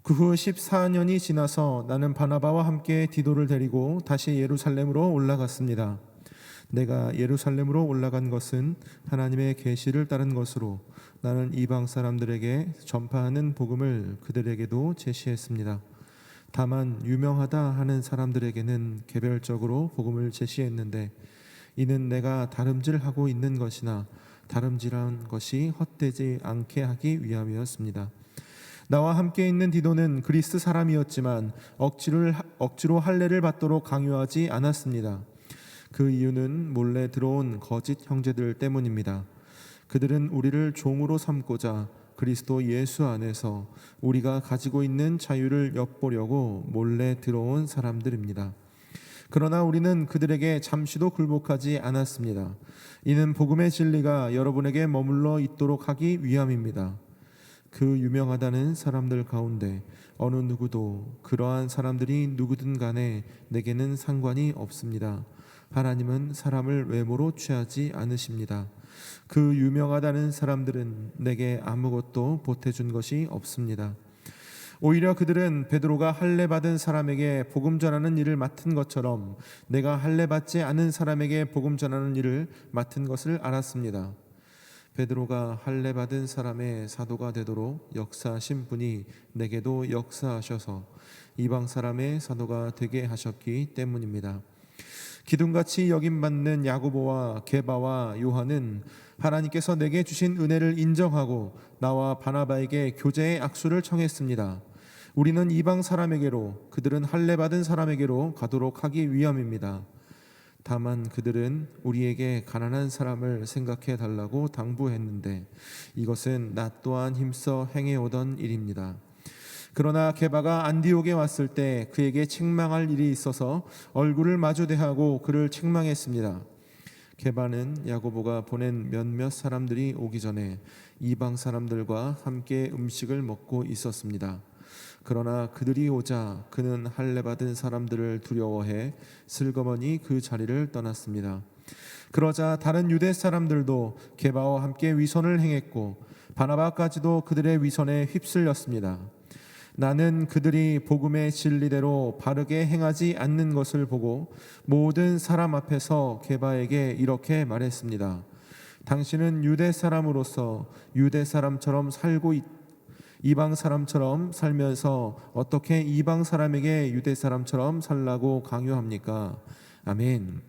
그 후 14년이 지나서 나는 바나바와 함께 디도를 데리고 다시 예루살렘으로 올라갔습니다. 내가 예루살렘으로 올라간 것은 하나님의 계시를 따른 것으로 나는 이방 사람들에게 전파하는 복음을 그들에게도 제시했습니다. 다만 유명하다 하는 사람들에게는 개별적으로 복음을 제시했는데 이는 내가 다름질하고 있는 것이나 다름질한 것이 헛되지 않게 하기 위함이었습니다. 나와 함께 있는 디도는 그리스 사람이었지만 억지로 할례를 받도록 강요하지 않았습니다. 그 이유는 몰래 들어온 거짓 형제들 때문입니다. 그들은 우리를 종으로 삼고자 그리스도 예수 안에서 우리가 가지고 있는 자유를 엿보려고 몰래 들어온 사람들입니다. 그러나 우리는 그들에게 잠시도 굴복하지 않았습니다. 이는 복음의 진리가 여러분에게 머물러 있도록 하기 위함입니다. 그 유명하다는 사람들 가운데 어느 누구도 그러한 사람들이 누구든 간에 내게는 상관이 없습니다. 하나님은 사람을 외모로 취하지 않으십니다. 그 유명하다는 사람들은 내게 아무것도 보태준 것이 없습니다. 오히려 그들은 베드로가 할례 받은 사람에게 복음 전하는 일을 맡은 것처럼 내가 할례 받지 않은 사람에게 복음 전하는 일을 맡은 것을 알았습니다. 베드로가 할례 받은 사람의 사도가 되도록 역사하신 분이 내게도 역사하셔서 이방 사람의 사도가 되게 하셨기 때문입니다. 기둥같이 여김받는 야고보와 게바와 요한은 하나님께서 내게 주신 은혜를 인정하고 나와 바나바에게 교제의 악수를 청했습니다. 우리는 이방 사람에게로, 그들은 할례 받은 사람에게로 가도록 하기 위함입니다. 다만 그들은 우리에게 가난한 사람을 생각해 달라고 당부했는데 이것은 나 또한 힘써 행해오던 일입니다. 그러나 게바가 안디옥에 왔을 때 그에게 책망할 일이 있어서 얼굴을 마주 대하고 그를 책망했습니다. 게바는 야고보가 보낸 몇몇 사람들이 오기 전에 이방 사람들과 함께 음식을 먹고 있었습니다. 그러나 그들이 오자 그는 할례 받은 사람들을 두려워해 슬그머니 그 자리를 떠났습니다. 그러자 다른 유대 사람들도 게바와 함께 위선을 행했고 바나바까지도 그들의 위선에 휩쓸렸습니다. 나는 그들이 복음의 진리대로 바르게 행하지 않는 것을 보고 모든 사람 앞에서 게바에게 이렇게 말했습니다. 당신은 유대 사람으로서 유대 사람처럼 살고 이방 사람처럼 살면서 어떻게 이방 사람에게 유대 사람처럼 살라고 강요합니까? 아멘.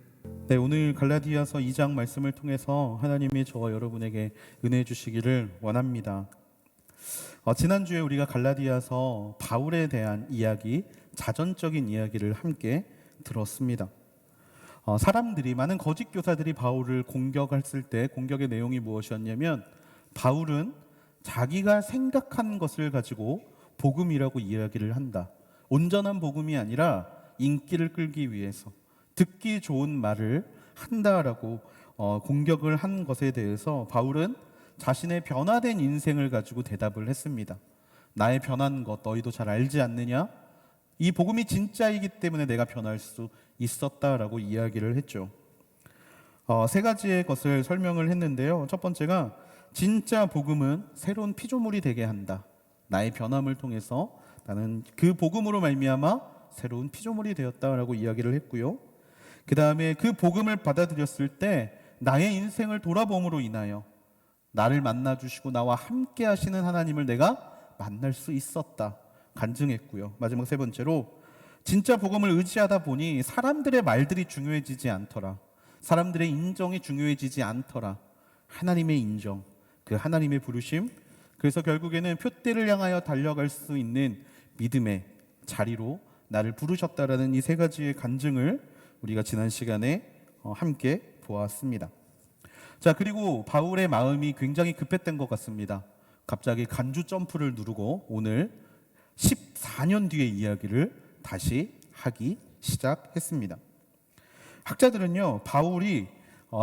네, 오늘 갈라디아서 2장 말씀을 통해서 하나님이 저와 여러분에게 은혜 주시기를 원합니다. 지난주에 우리가 갈라디아서 바울에 대한 이야기, 자전적인 이야기를 함께 들었습니다. 많은 거짓 교사들이 바울을 공격했을 때 공격의 내용이 무엇이었냐면 바울은 자기가 생각한 것을 가지고 복음이라고 이야기를 한다. 온전한 복음이 아니라 인기를 끌기 위해서 듣기 좋은 말을 한다라고 공격을 한 것에 대해서 바울은 자신의 변화된 인생을 가지고 대답을 했습니다. 나의 변한 것 너희도 잘 알지 않느냐? 이 복음이 진짜이기 때문에 내가 변할 수 있었다라고 이야기를 했죠. 세 가지의 것을 설명을 했는데요. 첫 번째가 진짜 복음은 새로운 피조물이 되게 한다. 나의 변함을 통해서 나는 그 복음으로 말미암아 새로운 피조물이 되었다라고 이야기를 했고요. 그 다음에 그 복음을 받아들였을 때 나의 인생을 돌아봄으로 인하여 나를 만나주시고 나와 함께 하시는 하나님을 내가 만날 수 있었다 간증했고요. 마지막 세 번째로 진짜 복음을 의지하다 보니 사람들의 말들이 중요해지지 않더라. 사람들의 인정이 중요해지지 않더라. 하나님의 인정, 그 하나님의 부르심, 그래서 결국에는 표대를 향하여 달려갈 수 있는 믿음의 자리로 나를 부르셨다라는 이 세 가지의 간증을 우리가 지난 시간에 함께 보았습니다. 자, 그리고 바울의 마음이 굉장히 급했던 것 같습니다. 갑자기 간주 점프를 누르고 오늘 14년 뒤의 이야기를 다시 하기 시작했습니다. 학자들은요, 바울이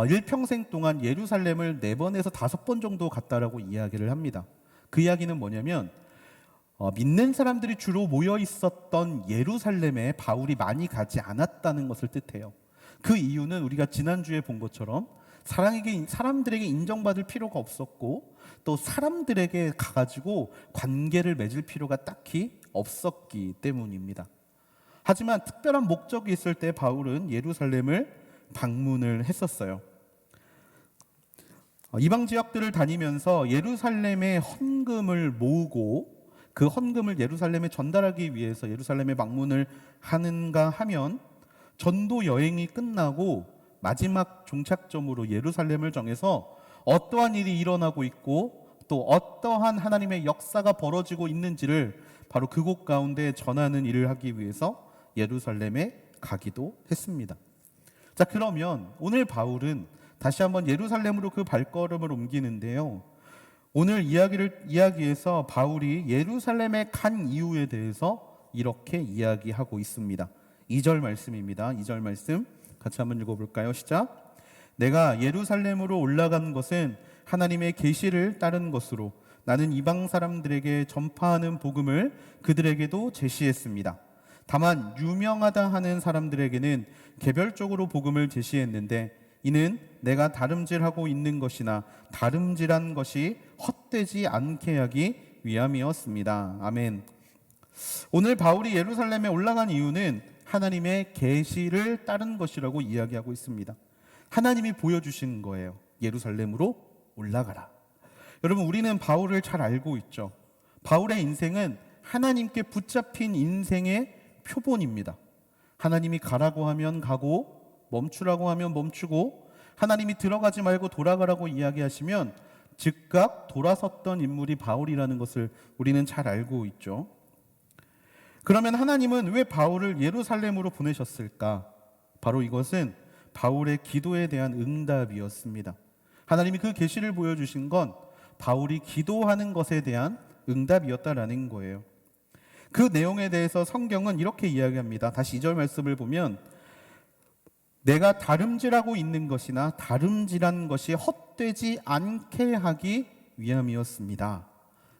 일평생 동안 예루살렘을 4번에서 5번 정도 갔다라고 이야기를 합니다. 그 이야기는 뭐냐면 믿는 사람들이 주로 모여 있었던 예루살렘에 바울이 많이 가지 않았다는 것을 뜻해요. 그 이유는 우리가 지난주에 본 것처럼 사람들에게 인정받을 필요가 없었고 또 사람들에게 가가지고 관계를 맺을 필요가 딱히 없었기 때문입니다. 하지만 특별한 목적이 있을 때 바울은 예루살렘을 방문을 했었어요. 이방 지역들을 다니면서 예루살렘의 헌금을 모으고 그 헌금을 예루살렘에 전달하기 위해서 예루살렘에 방문을 하는가 하면 전도 여행이 끝나고 마지막 종착점으로 예루살렘을 정해서 어떠한 일이 일어나고 있고 또 어떠한 하나님의 역사가 벌어지고 있는지를 바로 그곳 가운데 전하는 일을 하기 위해서 예루살렘에 가기도 했습니다. 자, 그러면 오늘 바울은 다시 한번 예루살렘으로 그 발걸음을 옮기는데요. 오늘 이야기에서 바울이 예루살렘에 간 이유에 대해서 이렇게 이야기하고 있습니다. 2절 말씀입니다. 2절 말씀 같이 한번 읽어볼까요? 시작. 내가 예루살렘으로 올라간 것은 하나님의 계시를 따른 것으로 나는 이방 사람들에게 전파하는 복음을 그들에게도 제시했습니다. 다만 유명하다 하는 사람들에게는 개별적으로 복음을 제시했는데 이는 내가 다름질하고 있는 것이나 다름질한 것이 헛되지 않게 하기 위함이었습니다. 아멘. 오늘 바울이 예루살렘에 올라간 이유는 하나님의 계시를 따른 것이라고 이야기하고 있습니다. 하나님이 보여주신 거예요. 예루살렘으로 올라가라. 여러분, 우리는 바울을 잘 알고 있죠. 바울의 인생은 하나님께 붙잡힌 인생의 표본입니다. 하나님이 가라고 하면 가고 멈추라고 하면 멈추고 하나님이 들어가지 말고 돌아가라고 이야기하시면 즉각 돌아섰던 인물이 바울이라는 것을 우리는 잘 알고 있죠. 그러면 하나님은 왜 바울을 예루살렘으로 보내셨을까? 바로 이것은 바울의 기도에 대한 응답이었습니다. 하나님이 그 계시를 보여주신 건 바울이 기도하는 것에 대한 응답이었다라는 거예요. 그 내용에 대해서 성경은 이렇게 이야기합니다. 다시 2절 말씀을 보면 내가 다름질하고 있는 것이나 다름질한 것이 헛되지 않게 하기 위함이었습니다.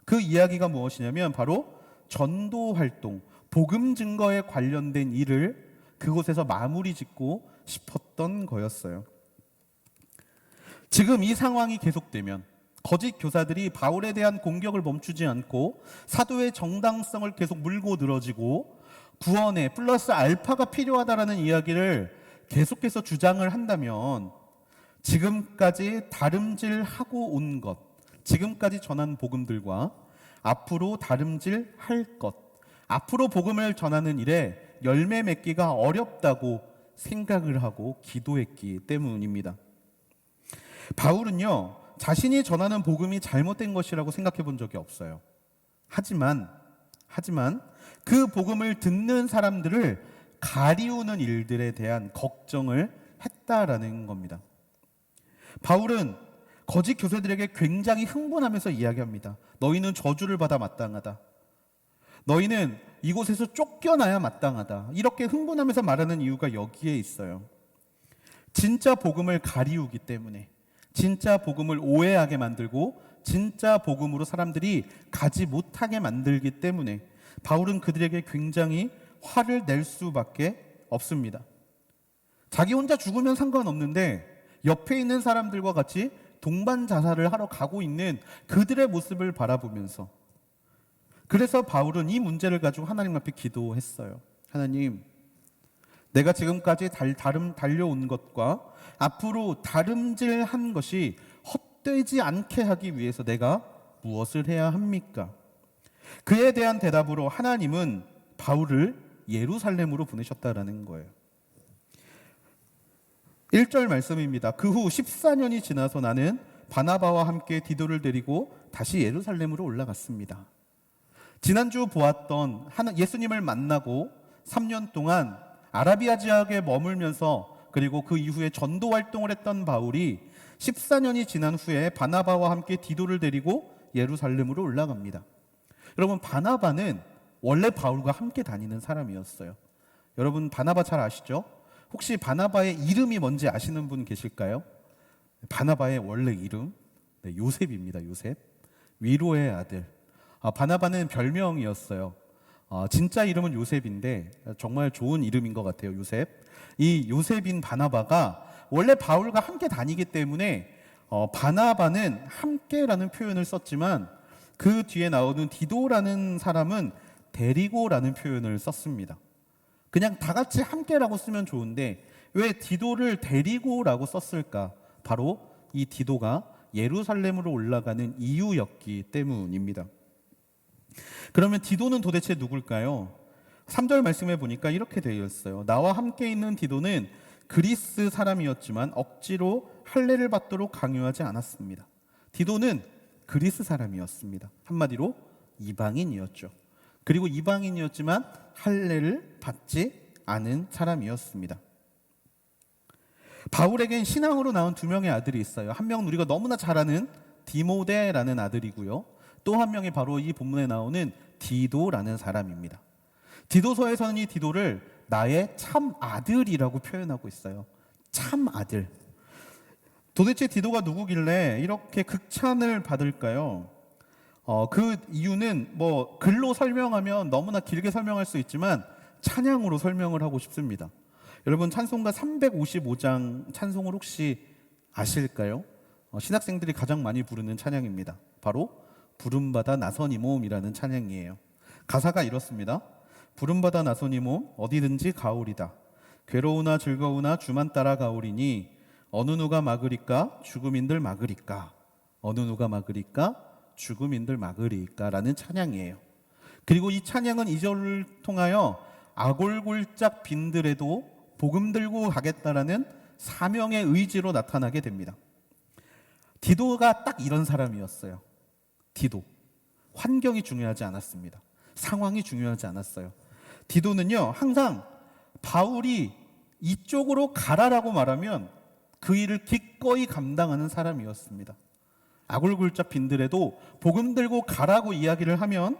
그 이야기가 무엇이냐면 바로 전도 활동, 복음 증거에 관련된 일을 그곳에서 마무리 짓고 싶었던 거였어요. 지금 이 상황이 계속되면 거짓 교사들이 바울에 대한 공격을 멈추지 않고 사도의 정당성을 계속 물고 늘어지고 구원에 플러스 알파가 필요하다라는 이야기를 계속해서 주장을 한다면 지금까지 다름질하고 온 것, 지금까지 전한 복음들과 앞으로 다름질할 것, 앞으로 복음을 전하는 일에 열매 맺기가 어렵다고 생각을 하고 기도했기 때문입니다. 바울은요, 자신이 전하는 복음이 잘못된 것이라고 생각해 본 적이 없어요. 하지만 그 복음을 듣는 사람들을 가리우는 일들에 대한 걱정을 했다라는 겁니다. 바울은 거짓 교사들에게 굉장히 흥분하면서 이야기합니다. 너희는 저주를 받아 마땅하다. 너희는 이곳에서 쫓겨나야 마땅하다. 이렇게 흥분하면서 말하는 이유가 여기에 있어요. 진짜 복음을 가리우기 때문에, 진짜 복음을 오해하게 만들고 진짜 복음으로 사람들이 가지 못하게 만들기 때문에 바울은 그들에게 굉장히 화를 낼 수밖에 없습니다. 자기 혼자 죽으면 상관없는데 옆에 있는 사람들과 같이 동반 자살을 하러 가고 있는 그들의 모습을 바라보면서, 그래서 바울은 이 문제를 가지고 하나님 앞에 기도했어요. 하나님, 내가 지금까지 달려온 것과 앞으로 다름질한 것이 헛되지 않게 하기 위해서 내가 무엇을 해야 합니까? 그에 대한 대답으로 하나님은 바울을 예루살렘으로 보내셨다라는 거예요. 1절 말씀입니다. 그 후 14년이 지나서 나는 바나바와 함께 디도를 데리고 다시 예루살렘으로 올라갔습니다. 지난주 보았던 예수님을 만나고 3년 동안 아라비아 지역에 머물면서 그리고 그 이후에 전도 활동을 했던 바울이 14년이 지난 후에 바나바와 함께 디도를 데리고 예루살렘으로 올라갑니다. 여러분, 바나바는 원래 바울과 함께 다니는 사람이었어요. 여러분, 바나바 잘 아시죠? 혹시 바나바의 이름이 뭔지 아시는 분 계실까요? 바나바의 원래 이름 요셉입니다. 요셉, 위로의 아들. 바나바는 별명이었어요. 진짜 이름은 요셉인데 정말 좋은 이름인 것 같아요. 요셉. 이 요셉인 바나바가 원래 바울과 함께 다니기 때문에 바나바는 함께라는 표현을 썼지만 그 뒤에 나오는 디도라는 사람은 데리고라는 표현을 썼습니다. 그냥 다 같이 함께라고 쓰면 좋은데 왜 디도를 데리고라고 썼을까? 바로 이 디도가 예루살렘으로 올라가는 이유였기 때문입니다. 그러면 디도는 도대체 누굴까요? 3절 말씀에 보니까 이렇게 되어 있어요. 나와 함께 있는 디도는 그리스 사람이었지만 억지로 할례를 받도록 강요하지 않았습니다. 디도는 그리스 사람이었습니다. 한마디로 이방인이었죠. 그리고 이방인이었지만 할례를 받지 않은 사람이었습니다. 바울에겐 신앙으로 낳은 두 명의 아들이 있어요. 한 명은 우리가 너무나 잘 아는 디모데라는 아들이고요. 또 한 명이 바로 이 본문에 나오는 디도라는 사람입니다. 디도서에서는 이 디도를 나의 참 아들이라고 표현하고 있어요. 참 아들. 도대체 디도가 누구길래 이렇게 극찬을 받을까요? 그 이유는 뭐 글로 설명하면 너무나 길게 설명할 수 있지만 찬양으로 설명을 하고 싶습니다. 여러분 찬송가 355장 찬송을 혹시 아실까요? 신학생들이 가장 많이 부르는 찬양입니다. 바로 부름받아 나서니 몸이라는 찬양이에요. 가사가 이렇습니다. 부름받아 나서니 몸 어디든지 가오리다. 괴로우나 즐거우나 주만 따라 가오리니 어느 누가 막으리까 죽음인들 막으리까. 어느 누가 막으리까 죽음인들 막으리까 라는 찬양이에요. 그리고 이 찬양은 2절을 통하여 아골골짝 빈들에도 복음 들고 가겠다라는 사명의 의지로 나타나게 됩니다. 디도가 딱 이런 사람이었어요. 디도. 환경이 중요하지 않았습니다. 상황이 중요하지 않았어요. 디도는요, 항상 바울이 이쪽으로 가라라고 말하면 그 일을 기꺼이 감당하는 사람이었습니다. 아골골짝 빈들에도 복음 들고 가라고 이야기를 하면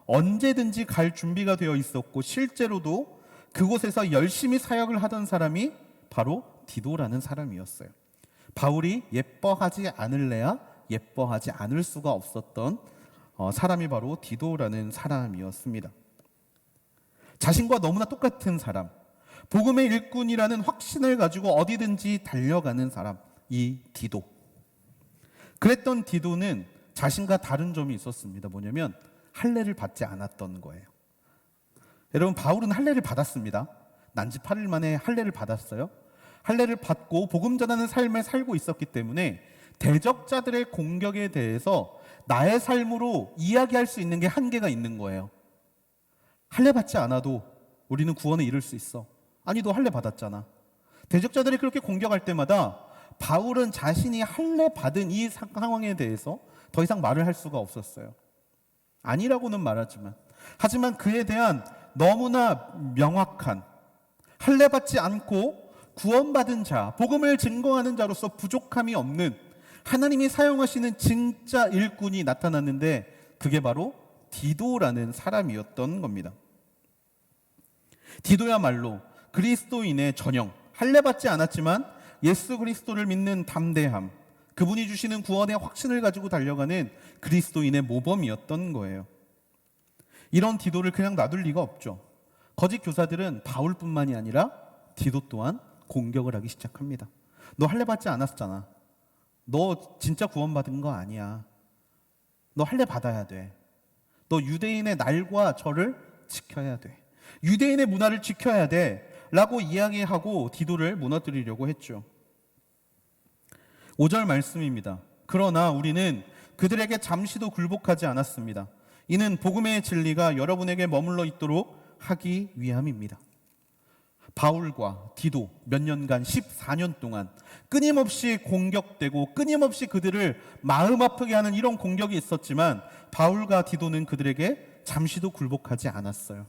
언제든지 갈 준비가 되어 있었고 실제로도 그곳에서 열심히 사역을 하던 사람이 바로 디도라는 사람이었어요. 바울이 예뻐하지 않을래야 예뻐하지 않을 수가 없었던 사람이 바로 디도라는 사람이었습니다. 자신과 너무나 똑같은 사람, 복음의 일꾼이라는 확신을 가지고 어디든지 달려가는 사람, 이 디도. 그랬던 디도는 자신과 다른 점이 있었습니다. 뭐냐면 할례를 받지 않았던 거예요. 여러분, 바울은 할례를 받았습니다. 난지 8일 만에 할례를 받았어요. 할례를 받고 복음 전하는 삶을 살고 있었기 때문에 대적자들의 공격에 대해서 나의 삶으로 이야기할 수 있는 게 한계가 있는 거예요. 할례 받지 않아도 우리는 구원에 이를 수 있어. 아니, 너 할례 받았잖아. 대적자들이 그렇게 공격할 때마다 바울은 자신이 할례 받은 이 상황에 대해서 더 이상 말을 할 수가 없었어요. 아니라고는 말하지만, 하지만 그에 대한 너무나 명확한 할례 받지 않고 구원받은 자, 복음을 증거하는 자로서 부족함이 없는 하나님이 사용하시는 진짜 일꾼이 나타났는데 그게 바로 디도라는 사람이었던 겁니다. 디도야말로 그리스도인의 전형, 할례 받지 않았지만 예수 그리스도를 믿는 담대함, 그분이 주시는 구원의 확신을 가지고 달려가는 그리스도인의 모범이었던 거예요. 이런 디도를 그냥 놔둘 리가 없죠. 거짓 교사들은 바울뿐만이 아니라 디도 또한 공격을 하기 시작합니다. 너 할례 받지 않았잖아. 너 진짜 구원받은 거 아니야. 너 할례 받아야 돼. 너 유대인의 날과 절을 지켜야 돼. 유대인의 문화를 지켜야 돼. 라고 이야기하고 디도를 무너뜨리려고 했죠. 5절 말씀입니다. 그러나 우리는 그들에게 잠시도 굴복하지 않았습니다. 이는 복음의 진리가 여러분에게 머물러 있도록 하기 위함입니다. 바울과 디도 몇 년간 14년 동안 끊임없이 공격되고 끊임없이 그들을 마음 아프게 하는 이런 공격이 있었지만 바울과 디도는 그들에게 잠시도 굴복하지 않았어요.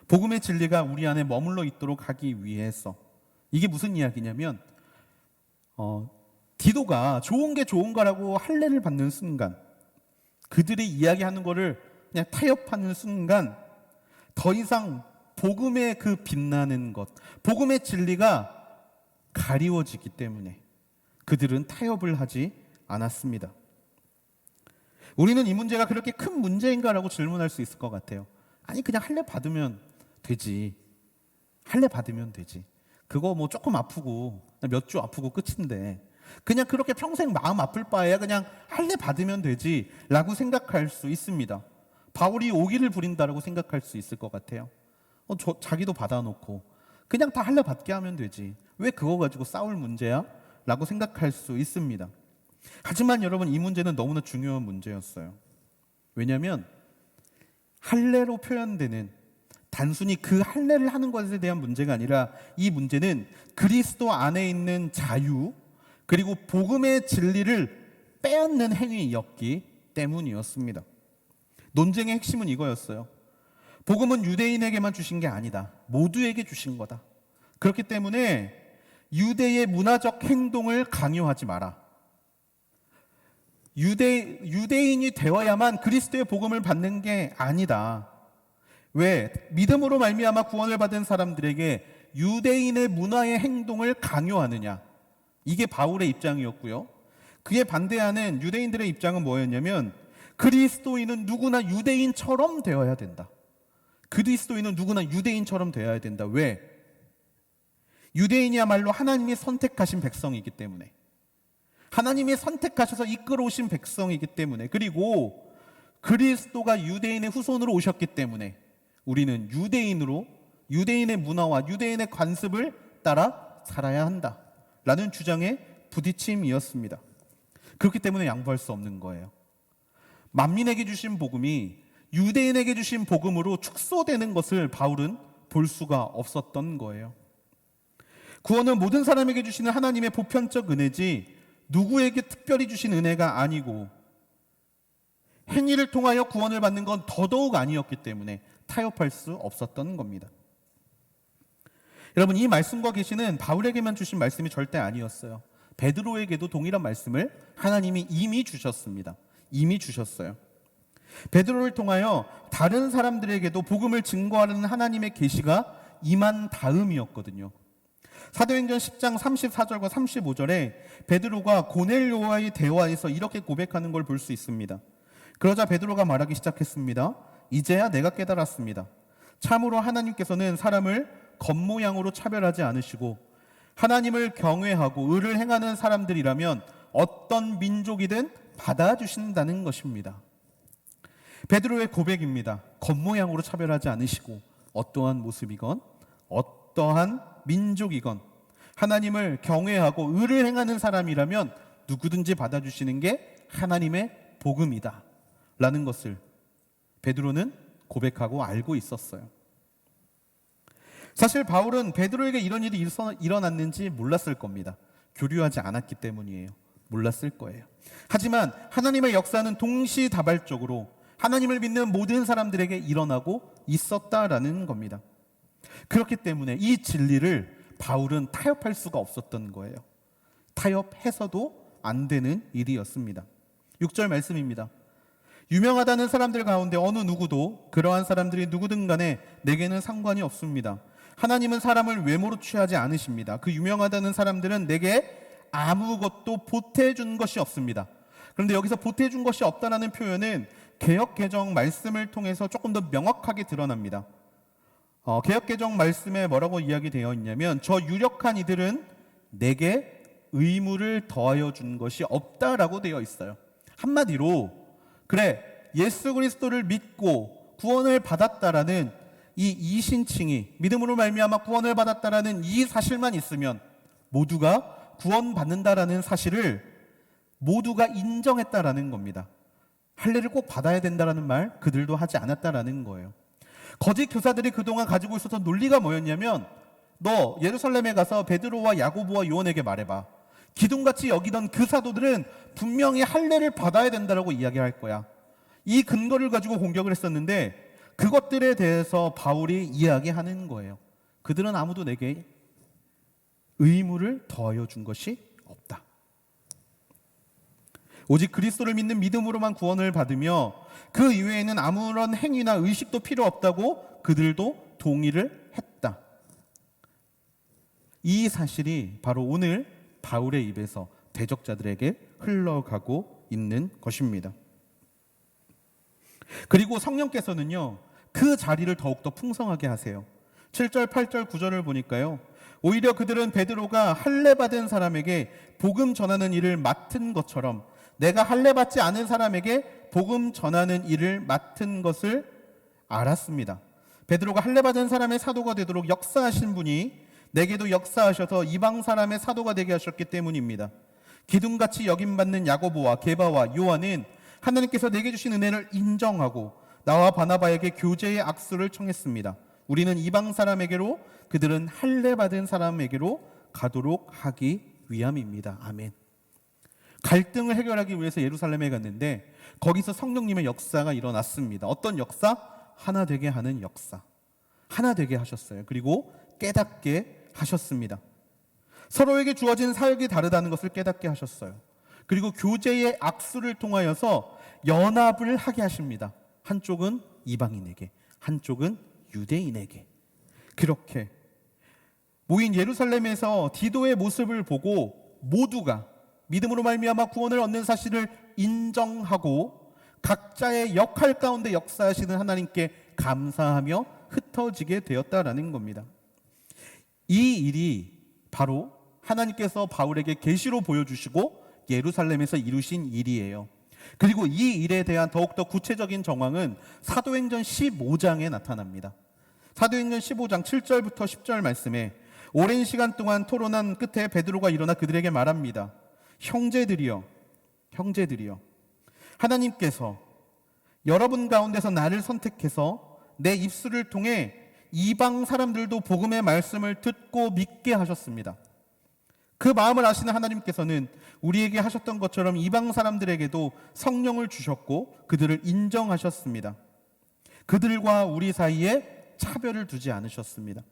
복음의 진리가 우리 안에 머물러 있도록 하기 위해서. 이게 무슨 이야기냐면 디도가 좋은 게 좋은가라고 할례를 받는 순간, 그들이 이야기하는 거를 그냥 타협하는 순간 더 이상 복음의 그 빛나는 것, 복음의 진리가 가리워지기 때문에 그들은 타협을 하지 않았습니다. 우리는 이 문제가 그렇게 큰 문제인가라고 질문할 수 있을 것 같아요. 아니, 그냥 할례 받으면 되지. 할례 받으면 되지. 그거 뭐 조금 아프고 몇 주 아프고 끝인데 그냥 그렇게 평생 마음 아플 바에야 그냥 할례 받으면 되지 라고 생각할 수 있습니다. 바울이 오기를 부린다라고 생각할 수 있을 것 같아요. 자기도 받아놓고 그냥 다 할례 받게 하면 되지. 왜 그거 가지고 싸울 문제야? 라고 생각할 수 있습니다. 하지만 여러분, 이 문제는 너무나 중요한 문제였어요. 왜냐하면 할례로 표현되는 단순히 그 할례를 하는 것에 대한 문제가 아니라 이 문제는 그리스도 안에 있는 자유 그리고 복음의 진리를 빼앗는 행위였기 때문이었습니다. 논쟁의 핵심은 이거였어요. 복음은 유대인에게만 주신 게 아니다. 모두에게 주신 거다. 그렇기 때문에 유대의 문화적 행동을 강요하지 마라. 유대인이 되어야만 그리스도의 복음을 받는 게 아니다. 왜? 믿음으로 말미암아 구원을 받은 사람들에게 유대인의 문화의 행동을 강요하느냐? 이게 바울의 입장이었고요. 그에 반대하는 유대인들의 입장은 뭐였냐면 그리스도인은 누구나 유대인처럼 되어야 된다. 그리스도인은 누구나 유대인처럼 되어야 된다. 왜? 유대인이야말로 하나님이 선택하신 백성이기 때문에, 하나님이 선택하셔서 이끌어오신 백성이기 때문에, 그리고 그리스도가 유대인의 후손으로 오셨기 때문에 우리는 유대인의 문화와 유대인의 관습을 따라 살아야 한다라는 주장의 부딪힘이었습니다. 그렇기 때문에 양보할 수 없는 거예요. 만민에게 주신 복음이 유대인에게 주신 복음으로 축소되는 것을 바울은 볼 수가 없었던 거예요. 구원은 모든 사람에게 주시는 하나님의 보편적 은혜지 누구에게 특별히 주신 은혜가 아니고, 행위를 통하여 구원을 받는 건 더더욱 아니었기 때문에 타협할 수 없었던 겁니다. 여러분, 이 말씀과 계시는 바울에게만 주신 말씀이 절대 아니었어요. 베드로에게도 동일한 말씀을 하나님이 이미 주셨습니다. 이미 주셨어요. 베드로를 통하여 다른 사람들에게도 복음을 증거하는 하나님의 계시가 임한 다음이었거든요. 사도행전 10장 34절과 35절에 베드로가 고넬료와의 대화에서 이렇게 고백하는 걸 볼 수 있습니다. 그러자 베드로가 말하기 시작했습니다. 이제야 내가 깨달았습니다. 참으로 하나님께서는 사람을 겉모양으로 차별하지 않으시고 하나님을 경외하고 의를 행하는 사람들이라면 어떤 민족이든 받아주신다는 것입니다. 베드로의 고백입니다. 겉모양으로 차별하지 않으시고 어떠한 모습이건 어떠한 민족이건 하나님을 경외하고 의를 행하는 사람이라면 누구든지 받아주시는 게 하나님의 복음이다 라는 것을 베드로는 고백하고 알고 있었어요. 사실 바울은 베드로에게 이런 일이 일어났는지 몰랐을 겁니다. 교류하지 않았기 때문이에요. 몰랐을 거예요. 하지만 하나님의 역사는 동시다발적으로 하나님을 믿는 모든 사람들에게 일어나고 있었다라는 겁니다. 그렇기 때문에 이 진리를 바울은 타협할 수가 없었던 거예요. 타협해서도 안 되는 일이었습니다. 6절 말씀입니다. 유명하다는 사람들 가운데 어느 누구도 그러한 사람들이 누구든 간에 내게는 상관이 없습니다. 하나님은 사람을 외모로 취하지 않으십니다. 그 유명하다는 사람들은 내게 아무것도 보태준 것이 없습니다. 그런데 여기서 보태준 것이 없다는 표현은 개역 개정 말씀을 통해서 조금 더 명확하게 드러납니다. 개역 개정 말씀에 뭐라고 이야기되어 있냐면 저 유력한 이들은 내게 의무를 더하여 준 것이 없다라고 되어 있어요. 한마디로 그래, 예수 그리스도를 믿고 구원을 받았다라는 이 이신칭이, 믿음으로 말미암아 구원을 받았다라는 이 사실만 있으면 모두가 구원받는다라는 사실을 모두가 인정했다라는 겁니다. 할례를 꼭 받아야 된다라는 말 그들도 하지 않았다라는 거예요. 거짓 교사들이 그동안 가지고 있었던 논리가 뭐였냐면, 너 예루살렘에 가서 베드로와 야고보와 요한에게 말해봐. 기둥같이 여기던 그 사도들은 분명히 할례를 받아야 된다라고 이야기할 거야. 이 근거를 가지고 공격을 했었는데 그것들에 대해서 바울이 이야기하는 거예요. 그들은 아무도 내게 의무를 더하여 준 것이 없다. 오직 그리스도를 믿는 믿음으로만 구원을 받으며 그 이외에는 아무런 행위나 의식도 필요 없다고 그들도 동의를 했다. 이 사실이 바로 오늘 바울의 입에서 대적자들에게 흘러가고 있는 것입니다. 그리고 성령께서는요, 그 자리를 더욱더 풍성하게 하세요. 7절, 8절, 9절을 보니까요, 오히려 그들은 베드로가 할례 받은 사람에게 복음 전하는 일을 맡은 것처럼 내가 할례 받지 않은 사람에게 복음 전하는 일을 맡은 것을 알았습니다. 베드로가 할례 받은 사람의 사도가 되도록 역사하신 분이 내게도 역사하셔서 이방 사람의 사도가 되게 하셨기 때문입니다. 기둥같이 여김받는 야고보와 게바와 요한은 하나님께서 내게 주신 은혜를 인정하고 나와 바나바에게 교제의 악수를 청했습니다. 우리는 이방 사람에게로, 그들은 할례 받은 사람에게로 가도록 하기 위함입니다. 아멘. 갈등을 해결하기 위해서 예루살렘에 갔는데 거기서 성령님의 역사가 일어났습니다. 어떤 역사? 하나 되게 하는 역사. 하나 되게 하셨어요. 그리고 깨닫게 하셨습니다. 서로에게 주어진 사역이 다르다는 것을 깨닫게 하셨어요. 그리고 교제의 악수를 통하여서 연합을 하게 하십니다. 한쪽은 이방인에게, 한쪽은 유대인에게. 그렇게 모인 예루살렘에서 디도의 모습을 보고 모두가 믿음으로 말미암아 구원을 얻는 사실을 인정하고 각자의 역할 가운데 역사하시는 하나님께 감사하며 흩어지게 되었다라는 겁니다. 이 일이 바로 하나님께서 바울에게 계시로 보여주시고 예루살렘에서 이루신 일이에요. 그리고 이 일에 대한 더욱더 구체적인 정황은 사도행전 15장에 나타납니다. 사도행전 15장 7절부터 10절 말씀에 오랜 시간 동안 토론한 끝에 베드로가 일어나 그들에게 말합니다. 형제들이여, 하나님께서 여러분 가운데서 나를 선택해서 내 입술을 통해 이방 사람들도 복음의 말씀을 듣고 믿게 하셨습니다. 그 마음을 아시는 하나님께서는 우리에게 하셨던 것처럼 이방 사람들에게도 성령을 주셨고 그들을 인정하셨습니다. 그들과 우리 사이에 차별을 두지 않으셨습니다.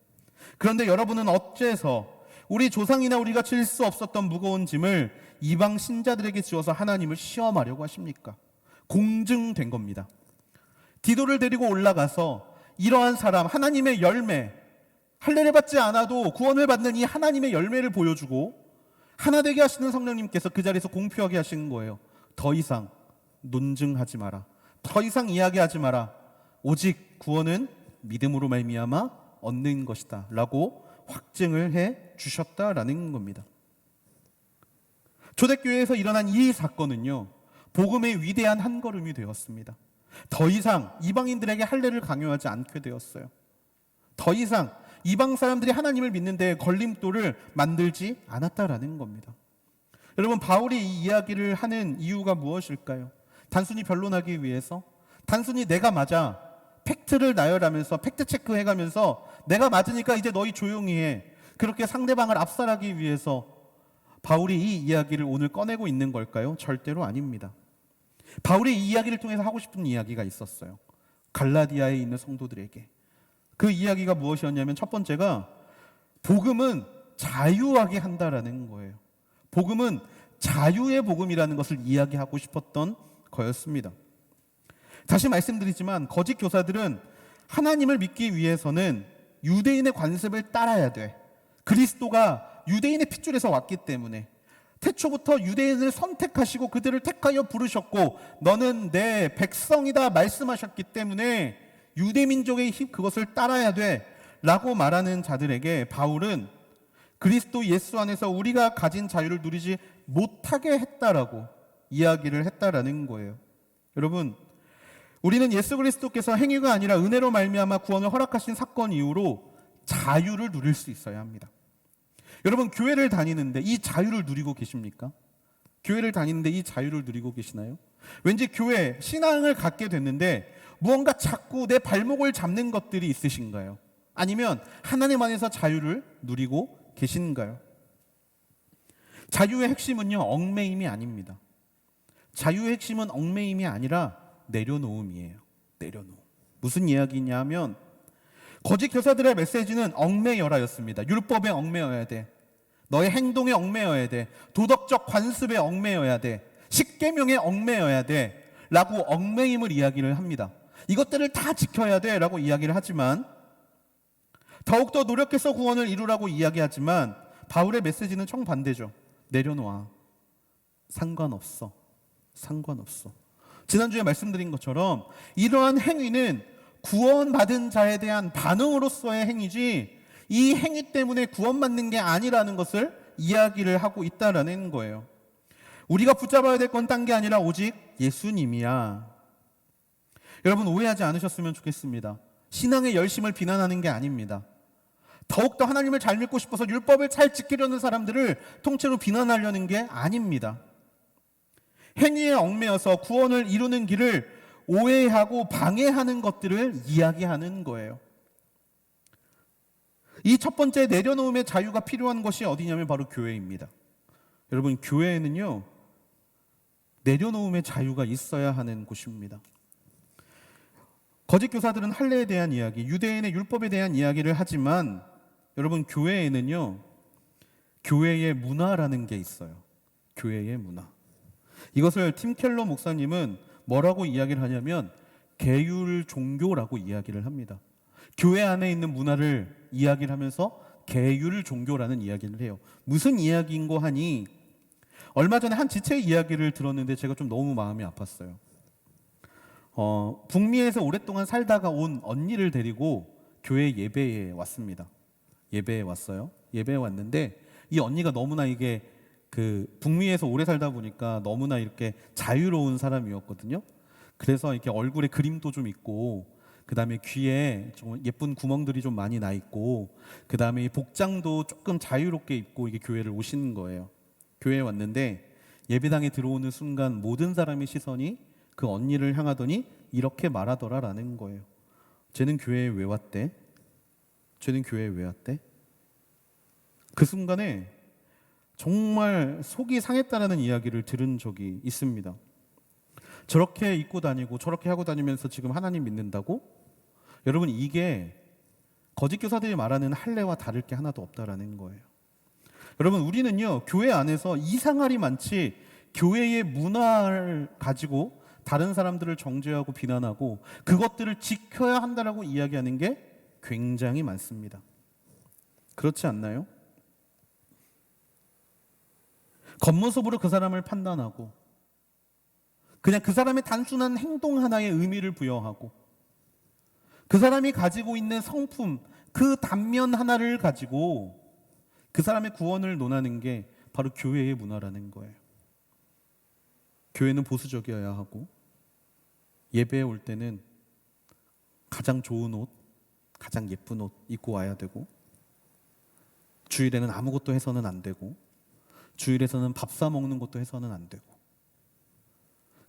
그런데 여러분은 어째서 우리 조상이나 우리가 질 수 없었던 무거운 짐을 이방 신자들에게 지어서 하나님을 시험하려고 하십니까? 공증된 겁니다. 디도를 데리고 올라가서 이러한 사람, 하나님의 열매, 할례를 받지 않아도 구원을 받는 이 하나님의 열매를 보여주고 하나 되게 하시는 성령님께서 그 자리에서 공표하게 하신 거예요. 더 이상 논증하지 마라. 더 이상 이야기하지 마라. 오직 구원은 믿음으로 말미암아 얻는 것이다 라고 확증을 해 주셨다라는 겁니다. 초대교회에서 일어난 이 사건은요, 복음의 위대한 한 걸음이 되었습니다. 더 이상 이방인들에게 할례를 강요하지 않게 되었어요. 더 이상 이방 사람들이 하나님을 믿는데 걸림돌을 만들지 않았다라는 겁니다. 여러분, 바울이 이 이야기를 하는 이유가 무엇일까요? 단순히 변론하기 위해서? 단순히 내가 맞아, 팩트를 나열하면서 팩트 체크해가면서 내가 맞으니까 이제 너희 조용히 해, 그렇게 상대방을 압살하기 위해서 바울이 이 이야기를 오늘 꺼내고 있는 걸까요? 절대로 아닙니다. 바울이 이 이야기를 통해서 하고 싶은 이야기가 있었어요. 갈라디아에 있는 성도들에게. 그 이야기가 무엇이었냐면 첫 번째가 복음은 자유하게 한다라는 거예요. 복음은 자유의 복음이라는 것을 이야기하고 싶었던 거였습니다. 다시 말씀드리지만 거짓 교사들은 하나님을 믿기 위해서는 유대인의 관습을 따라야 돼. 그리스도가 유대인의 핏줄에서 왔기 때문에 태초부터 유대인을 선택하시고 그들을 택하여 부르셨고 너는 내 백성이다 말씀하셨기 때문에 유대민족의 힘 그것을 따라야 돼 라고 말하는 자들에게 바울은 그리스도 예수 안에서 우리가 가진 자유를 누리지 못하게 했다라고 이야기를 했다라는 거예요. 여러분, 우리는 예수 그리스도께서 행위가 아니라 은혜로 말미암아 구원을 허락하신 사건 이후로 자유를 누릴 수 있어야 합니다. 여러분, 교회를 다니는데 이 자유를 누리고 계십니까? 교회를 다니는데 이 자유를 누리고 계시나요? 왠지 교회, 신앙을 갖게 됐는데 무언가 자꾸 내 발목을 잡는 것들이 있으신가요? 아니면 하나님 안에서 자유를 누리고 계신가요? 자유의 핵심은요, 얽매임이 아닙니다. 자유의 핵심은 얽매임이 아니라 내려놓음이에요. 내려놓음. 무슨 이야기냐 하면 거짓 교사들의 메시지는 얽매여라였습니다. 율법에 얽매여야 돼. 너의 행동에 얽매여야 돼. 도덕적 관습에 얽매여야 돼. 십계명에 얽매여야 돼. 라고 얽매임을 이야기를 합니다. 이것들을 다 지켜야 돼 라고 이야기를 하지만 더욱더 노력해서 구원을 이루라고 이야기하지만 바울의 메시지는 정반대죠. 내려놓아. 상관없어. 상관없어. 지난주에 말씀드린 것처럼 이러한 행위는 구원받은 자에 대한 반응으로서의 행위지 이 행위 때문에 구원받는 게 아니라는 것을 이야기를 하고 있다라는 거예요. 우리가 붙잡아야 될 건 딴 게 아니라 오직 예수님이야. 여러분 오해하지 않으셨으면 좋겠습니다. 신앙의 열심을 비난하는 게 아닙니다. 더욱더 하나님을 잘 믿고 싶어서 율법을 잘 지키려는 사람들을 통째로 비난하려는 게 아닙니다. 행위에 얽매여서 구원을 이루는 길을 오해하고 방해하는 것들을 이야기하는 거예요. 이 첫 번째 내려놓음의 자유가 필요한 것이 어디냐면 바로 교회입니다. 여러분 교회에는요 내려놓음의 자유가 있어야 하는 곳입니다. 거짓 교사들은 할례에 대한 이야기, 유대인의 율법에 대한 이야기를 하지만 여러분 교회에는요 교회의 문화라는 게 있어요. 교회의 문화. 이것을 팀 켈러 목사님은 뭐라고 이야기를 하냐면 계율 종교라고 이야기를 합니다. 교회 안에 있는 문화를 이야기를 하면서 계율 종교라는 이야기를 해요. 무슨 이야기인고 하니 얼마 전에 한 지체의 이야기를 들었는데 제가 좀 너무 마음이 아팠어요. 북미에서 오랫동안 살다가 온 언니를 데리고 교회 예배에 왔습니다. 예배에 왔어요. 예배에 왔는데 이 언니가 너무나 이게 북미에서 오래 살다 보니까 너무나 이렇게 자유로운 사람이었거든요. 그래서 이렇게 얼굴에 그림도 좀 있고, 그 다음에 귀에 좀 예쁜 구멍들이 좀 많이 나 있고, 그 다음에 복장도 조금 자유롭게 입고 이게 교회를 오시는 거예요. 교회에 왔는데 예배당에 들어오는 순간 모든 사람의 시선이 그 언니를 향하더니 이렇게 말하더라라는 거예요. 쟤는 교회에 왜 왔대? 쟤는 교회에 왜 왔대? 그 순간에 정말 속이 상했다라는 이야기를 들은 적이 있습니다. 저렇게 입고 다니고 저렇게 하고 다니면서 지금 하나님 믿는다고? 여러분 이게 거짓 교사들이 말하는 할례와 다를 게 하나도 없다라는 거예요. 여러분 우리는요 교회 안에서 이상할이 많지 교회의 문화를 가지고 다른 사람들을 정죄하고 비난하고 그것들을 지켜야 한다라고 이야기하는 게 굉장히 많습니다. 그렇지 않나요? 겉모습으로 그 사람을 판단하고 그냥 그 사람의 단순한 행동 하나에 의미를 부여하고 그 사람이 가지고 있는 성품, 그 단면 하나를 가지고 그 사람의 구원을 논하는 게 바로 교회의 문화라는 거예요. 교회는 보수적이어야 하고 예배에 올 때는 가장 좋은 옷, 가장 예쁜 옷 입고 와야 되고 주일에는 아무것도 해서는 안 되고 주일에서는 밥 사 먹는 것도 해서는 안 되고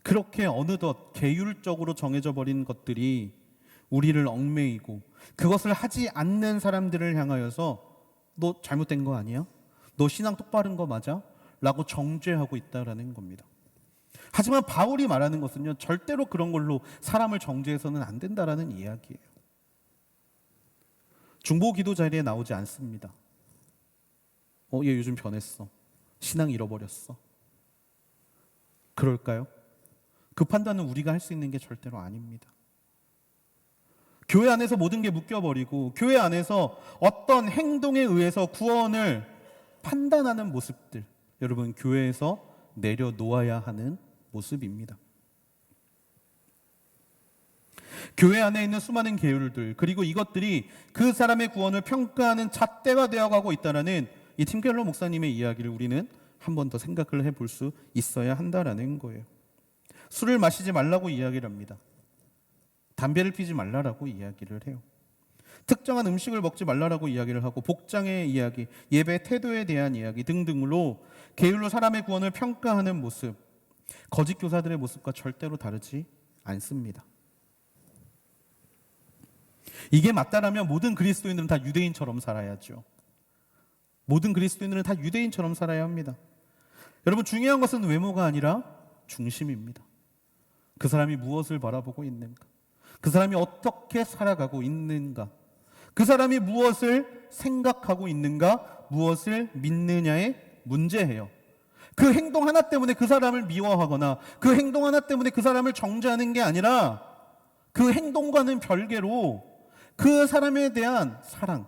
그렇게 어느덧 계율적으로 정해져 버린 것들이 우리를 얽매이고 그것을 하지 않는 사람들을 향하여서 너 잘못된 거 아니야? 너 신앙 똑바른 거 맞아? 라고 정죄하고 있다라는 겁니다. 하지만 바울이 말하는 것은요 절대로 그런 걸로 사람을 정죄해서는 안 된다라는 이야기예요. 중보 기도 자리에 나오지 않습니다. 얘 요즘 변했어. 신앙 잃어버렸어. 그럴까요? 그 판단은 우리가 할 수 있는 게 절대로 아닙니다. 교회 안에서 모든 게 묶여버리고 교회 안에서 어떤 행동에 의해서 구원을 판단하는 모습들, 여러분 교회에서 내려놓아야 하는 모습입니다. 교회 안에 있는 수많은 계율들 그리고 이것들이 그 사람의 구원을 평가하는 잣대가 되어가고 있다는 이 팀 켈러 목사님의 이야기를 우리는 한 번 더 생각을 해볼 수 있어야 한다라는 거예요. 술을 마시지 말라고 이야기를 합니다. 담배를 피지 말라라고 이야기를 해요. 특정한 음식을 먹지 말라라고 이야기를 하고 복장의 이야기, 예배 태도에 대한 이야기 등등으로 계율로 사람의 구원을 평가하는 모습, 거짓 교사들의 모습과 절대로 다르지 않습니다. 이게 맞다라면 모든 그리스도인들은 다 유대인처럼 살아야죠. 모든 그리스도인들은 다 유대인처럼 살아야 합니다. 여러분 중요한 것은 외모가 아니라 중심입니다. 그 사람이 무엇을 바라보고 있는가? 그 사람이 어떻게 살아가고 있는가? 그 사람이 무엇을 생각하고 있는가? 무엇을 믿느냐의 문제예요. 그 행동 하나 때문에 그 사람을 미워하거나 그 행동 하나 때문에 그 사람을 정죄하는 게 아니라 그 행동과는 별개로 그 사람에 대한 사랑,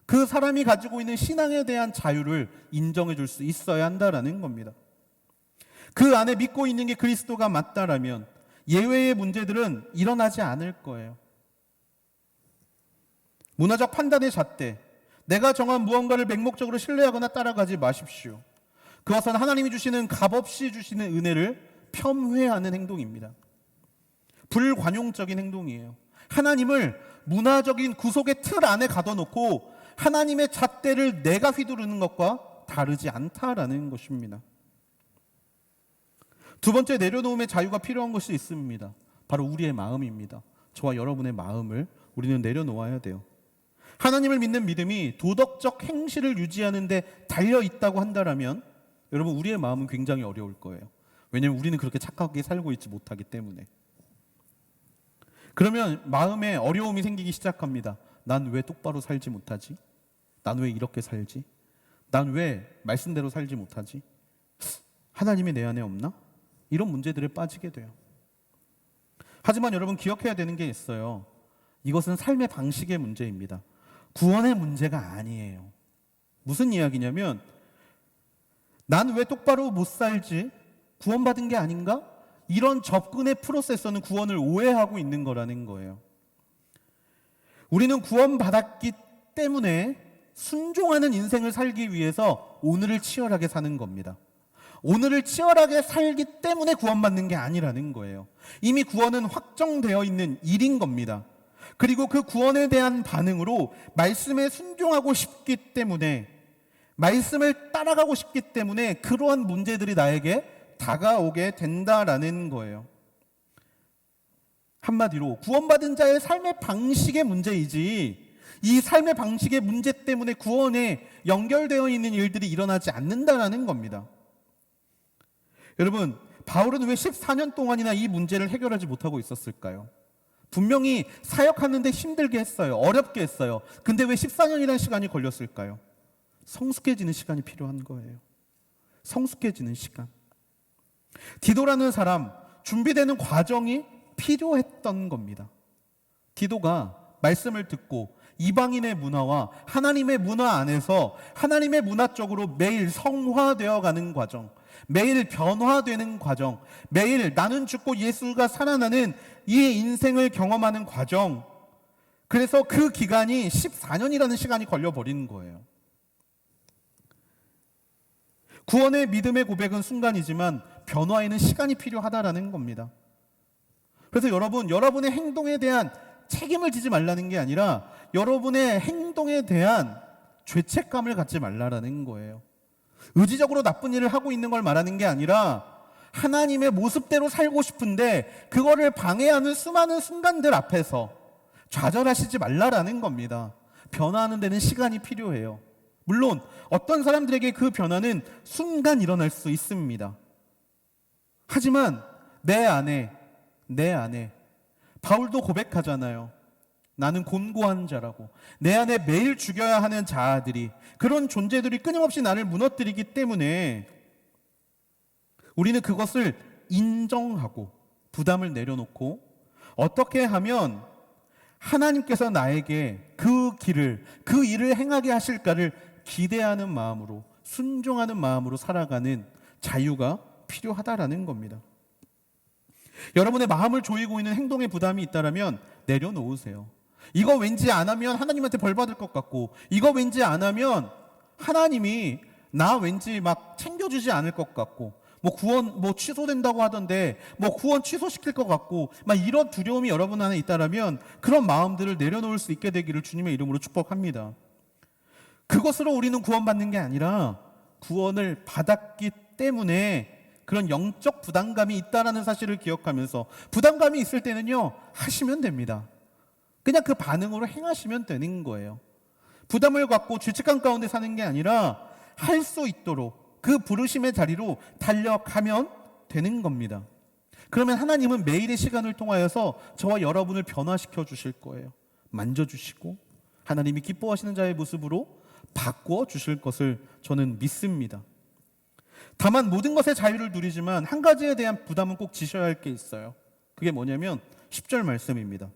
그 사람이 가지고 있는 신앙에 대한 자유를 인정해 줄 수 있어야 한다라는 겁니다. 그 안에 믿고 있는 게 그리스도가 맞다라면 예외의 문제들은 일어나지 않을 거예요. 문화적 판단의 잣대, 내가 정한 무언가를 맹목적으로 신뢰하거나 따라가지 마십시오. 그것은 하나님이 주시는 값없이 주시는 은혜를 폄훼하는 행동입니다. 불관용적인 행동이에요. 하나님을 문화적인 구속의 틀 안에 가둬놓고 하나님의 잣대를 내가 휘두르는 것과 다르지 않다라는 것입니다. 두 번째, 내려놓음의 자유가 필요한 것이 있습니다. 바로 우리의 마음입니다. 저와 여러분의 마음을 우리는 내려놓아야 돼요. 하나님을 믿는 믿음이 도덕적 행실을 유지하는 데 달려 있다고 한다면 여러분, 우리의 마음은 굉장히 어려울 거예요. 왜냐하면 우리는 그렇게 착하게 살고 있지 못하기 때문에. 그러면 마음에 어려움이 생기기 시작합니다. 난 왜 똑바로 살지 못하지? 난 왜 이렇게 살지? 난 왜 말씀대로 살지 못하지? 하나님이 내 안에 없나? 이런 문제들에 빠지게 돼요. 하지만 여러분, 기억해야 되는 게 있어요. 이것은 삶의 방식의 문제입니다. 구원의 문제가 아니에요. 무슨 이야기냐면, 난 왜 똑바로 못 살지? 구원받은 게 아닌가? 이런 접근의 프로세서는 구원을 오해하고 있는 거라는 거예요. 우리는 구원받았기 때문에 순종하는 인생을 살기 위해서 오늘을 치열하게 사는 겁니다. 오늘을 치열하게 살기 때문에 구원받는 게 아니라는 거예요. 이미 구원은 확정되어 있는 일인 겁니다. 그리고 그 구원에 대한 반응으로 말씀에 순종하고 싶기 때문에, 말씀을 따라가고 싶기 때문에 그러한 문제들이 나에게 다가오게 된다라는 거예요. 한마디로 구원받은 자의 삶의 방식의 문제이지, 이 삶의 방식의 문제 때문에 구원에 연결되어 있는 일들이 일어나지 않는다라는 겁니다. 여러분, 바울은 왜 14년 동안이나 이 문제를 해결하지 못하고 있었을까요? 분명히 사역하는데 힘들게 했어요. 어렵게 했어요. 근데 왜 14년이라는 시간이 걸렸을까요? 성숙해지는 시간이 필요한 거예요. 성숙해지는 시간. 디도라는 사람, 준비되는 과정이 필요했던 겁니다. 디도가 말씀을 듣고 이방인의 문화와 하나님의 문화 안에서 하나님의 문화 쪽으로 매일 성화되어 가는 과정, 매일 변화되는 과정, 매일 나는 죽고 예수가 살아나는 이 인생을 경험하는 과정, 그래서 그 기간이 14년이라는 시간이 걸려버리는 거예요. 구원의 믿음의 고백은 순간이지만 변화에는 시간이 필요하다라는 겁니다. 그래서 여러분, 여러분의 행동에 대한 책임을 지지 말라는 게 아니라 여러분의 행동에 대한 죄책감을 갖지 말라라는 거예요. 의지적으로 나쁜 일을 하고 있는 걸 말하는 게 아니라 하나님의 모습대로 살고 싶은데 그거를 방해하는 수많은 순간들 앞에서 좌절하시지 말라라는 겁니다. 변화하는 데는 시간이 필요해요. 물론 어떤 사람들에게 그 변화는 순간 일어날 수 있습니다. 하지만 내 안에 바울도 고백하잖아요. 나는 곤고한 자라고. 내 안에 매일 죽여야 하는 자아들이, 그런 존재들이 끊임없이 나를 무너뜨리기 때문에 우리는 그것을 인정하고 부담을 내려놓고 어떻게 하면 하나님께서 나에게 그 일을 행하게 하실까를 기대하는 마음으로, 순종하는 마음으로 살아가는 자유가 필요하다라는 겁니다. 여러분의 마음을 조이고 있는 행동의 부담이 있다면 내려놓으세요. 이거 왠지 안 하면 하나님한테 벌 받을 것 같고, 이거 왠지 안 하면 하나님이 나 왠지 막 챙겨주지 않을 것 같고, 구원 취소된다고 하던데 구원 취소시킬 것 같고, 막 이런 두려움이 여러분 안에 있다면 그런 마음들을 내려놓을 수 있게 되기를 주님의 이름으로 축복합니다. 그것으로 우리는 구원받는 게 아니라 구원을 받았기 때문에 그런 영적 부담감이 있다는 사실을 기억하면서, 부담감이 있을 때는요, 하시면 됩니다. 그냥 그 반응으로 행하시면 되는 거예요. 부담을 갖고 죄책감 가운데 사는 게 아니라 할 수 있도록 그 부르심의 자리로 달려가면 되는 겁니다. 그러면 하나님은 매일의 시간을 통하여서 저와 여러분을 변화시켜 주실 거예요. 만져주시고 하나님이 기뻐하시는 자의 모습으로 바꾸어 주실 것을 저는 믿습니다. 다만 모든 것의 자유를 누리지만 한 가지에 대한 부담은 꼭 지셔야 할 게 있어요. 그게 뭐냐면 10절 말씀입니다.